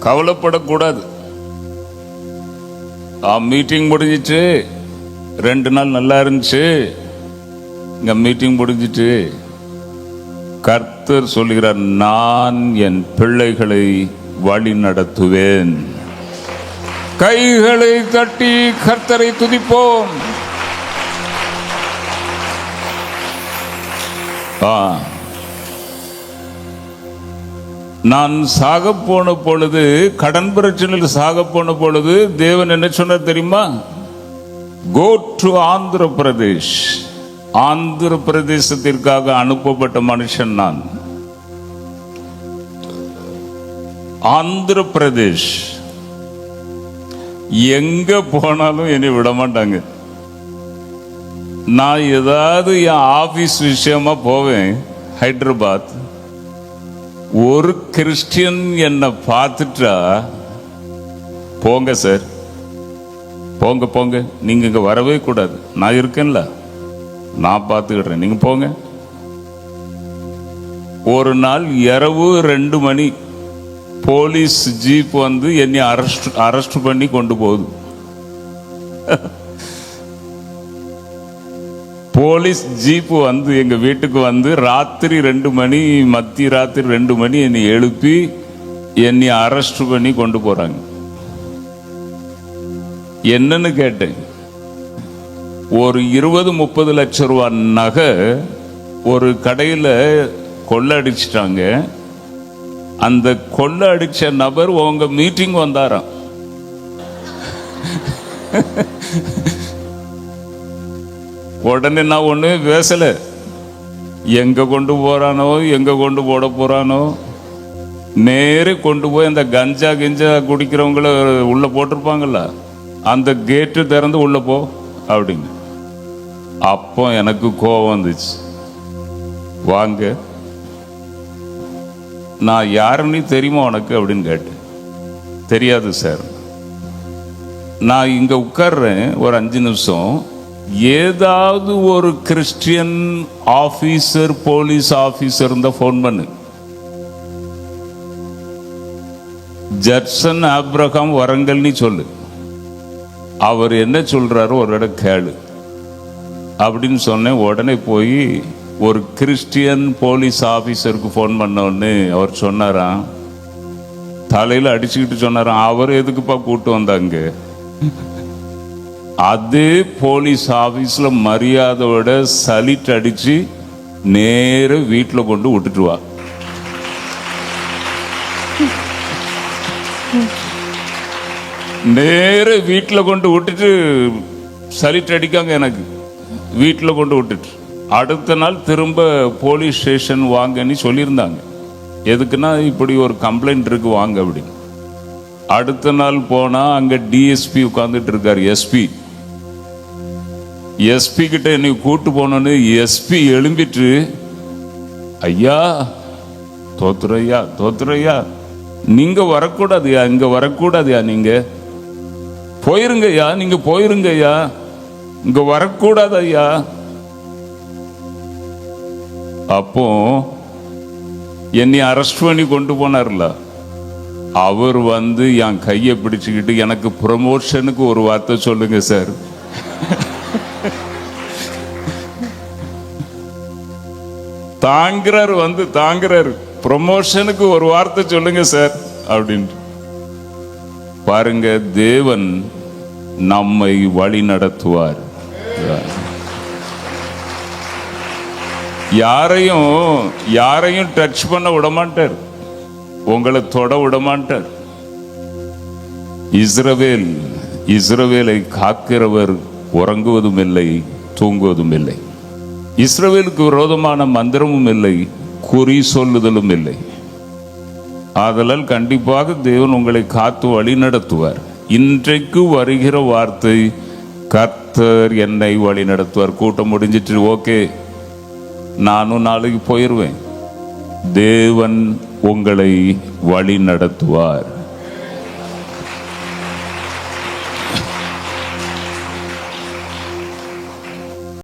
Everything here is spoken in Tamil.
கவலைப்படக்கூடாது. மீட்டிங் முடிஞ்சிச்சு, 2 நாள் நல்லா இருந்துச்சு, இங்க மீட்டிங் முடிஞ்சிட்டு கர்த்தர் சொல்லுகிறார், நான் என் பிள்ளைகளை வழி நடத்துவேன். கைகளை தட்டி கர்த்தரை துதிப்போம். நான் சாக போன பொழுது, கடன் பிரச்சனையில் சாக போன பொழுது தேவன் என்ன சொன்னார் தெரியுமா? Go to Andhra Pradesh. ஆந்திர பிரதேசத்திற்காக அனுப்பப்பட்ட மனுஷன் நான். ஆந்திர பிரதேஷ் எங்க போனாலும் என்னை விட மாட்டாங்க. நான் ஏதாவது என் ஆபீஸ் விஷயமா போவேன் ஹைதராபாத். ஒரு கிறிஸ்டியன் என்னை பார்த்துட்டா, போங்க சார், போங்க போங்க, நீங்க இங்க வரவே கூடாது, நான் இருக்கேன்ல, நான் பார்த்துக்கிடுறேன், நீங்க போங்க. ஒரு நாள் இரவு 2 மணி போலீஸ் ஜீப் வந்து என்னை அரெஸ்ட் பண்ணி கொண்டு போகுது. போலீஸ் ஜீப்பு வந்து எங்க வீட்டுக்கு வந்து ராத்திரி 2 மணி, மத்திய ராத்திரி 2 மணி என்னை எழுப்பி என்னை அரெஸ்ட் பண்ணி கொண்டு போறாங்க. என்னன்னு கேட்டேன். ஒரு 20-30 லட்சம் ரூபாய் நகை ஒரு கடையில கொள்ளை அடிச்சிட்டாங்க. அந்த கொள்ளை அடிச்ச நபர் உங்க மீட்டிங் வந்தாராம். உடனே நான் ஒண்ணு பேசல. எங்க கொண்டு போறானோ, எங்க கொண்டு போட போறானோ, நேரே கொண்டு போய் அந்த கஞ்சா குடிக்கிறவங்கள உள்ள போட்டிருப்பாங்கல்ல, அந்த கேட்டு திறந்து உள்ள போ அப்படின்னு. அப்போ எனக்கு கோபம் வந்துச்சு. வாங்க, நான் யாருன்னு தெரியுமா உனக்கு அப்படின்னு கேட்டேன். தெரியாது சார். நான் இங்க உட்கார்றேன் ஒரு 5 நிமிஷம், ஏதாவது ஒரு கிறிஸ்டியன் ஆபீசர், போலீஸ் ஆபீசர் இருந்தா போன் பண்ணு. ஜட்சன் ஆப்ரஹாம் வரங்கல்னு சொல்லு, அவர் என்ன சொல்றாரோ ஒரு இடம் கேளு அப்படின்னு சொன்னேன். உடனே போய் ஒரு கிறிஸ்டியன் போலீஸ் ஆபீசருக்கு போன் பண்ணோன்னு அவர் சொன்னாராம், தலையில அடிச்சுக்கிட்டு சொன்னாராம், அவர் எதுக்குப்பா கூட்டு வந்தாங்க? அதே போலீஸ் ஆபீஸ்ல மரியாதையோட சலிட் அடிச்சு நேர வீட்டுல கொண்டு விட்டுட்டு வா. நேர வீட்டுல கொண்டு விட்டுட்டு, சலிட் அடிக்காங்க எனக்கு, வீட்டுல கொண்டு விட்டுட்டு அடுத்த நாள் திரும்ப போலீஸ் ஸ்டேஷன் வாங்கன்னு சொல்லியிருந்தாங்க. எதுக்குன்னா இப்படி ஒரு கம்ப்ளைண்ட் இருக்கு வாங்க அப்படின்னு. அடுத்த நாள் போனா அங்க டிஎஸ்பி உட்கார்ந்துட்டு இருக்காரு. எஸ்பி கிட்ட என்னை கூட்டு போனோன்னு எஸ்பி எழும்பிட்டு, ஐயா தோத்துறையா, தோத்துறையா, நீங்க வரக்கூடாதுயா, இங்க வரக்கூடாதுயா, நீங்க போயிருங்கய்யா, நீங்க போயிருங்கய்யா, இங்க வரக்கூடாது ஐயா. அப்போ என்னை அரெஸ்ட் பண்ணி கொண்டு போனார்ல, அவர் வந்து என் கையை பிடிச்சுக்கிட்டு, எனக்கு ப்ரமோஷனுக்கு ஒரு வார்த்தை சொல்லுங்க சார். தாங்குறாரு, வந்து தாங்குறாரு, ப்ரமோஷனுக்கு ஒரு வார்த்தை சொல்லுங்க சார் அப்படின்ட்டு. பாருங்க, தேவன் நம்மை வழி நடத்துவார். யாரையும் டச் பண்ண விடமாட்டார், உங்களை தொட விடமாட்டார். இஸ்ரவேலை காக்கிறவர் உறங்குவதும் இல்லை, தூங்குவதும் இல்லை. இஸ்ரவேலுக்கு விரோதமான மந்திரமும் இல்லை, குறி சொல்லுதலும் இல்லை. ஆதலால் கண்டிப்பாக தேவன் உங்களை காத்து வழி நடத்துவார். இன்றைக்கு வருகிற வார்த்தை, கர்த்தர் என்னை வழி நடத்துவார். கூட்டம் முடிஞ்சிட்டு ஓகே, நானும் நாளைக்கு போயிடுவேன். தேவன் உங்களை வழி நடத்துவார்.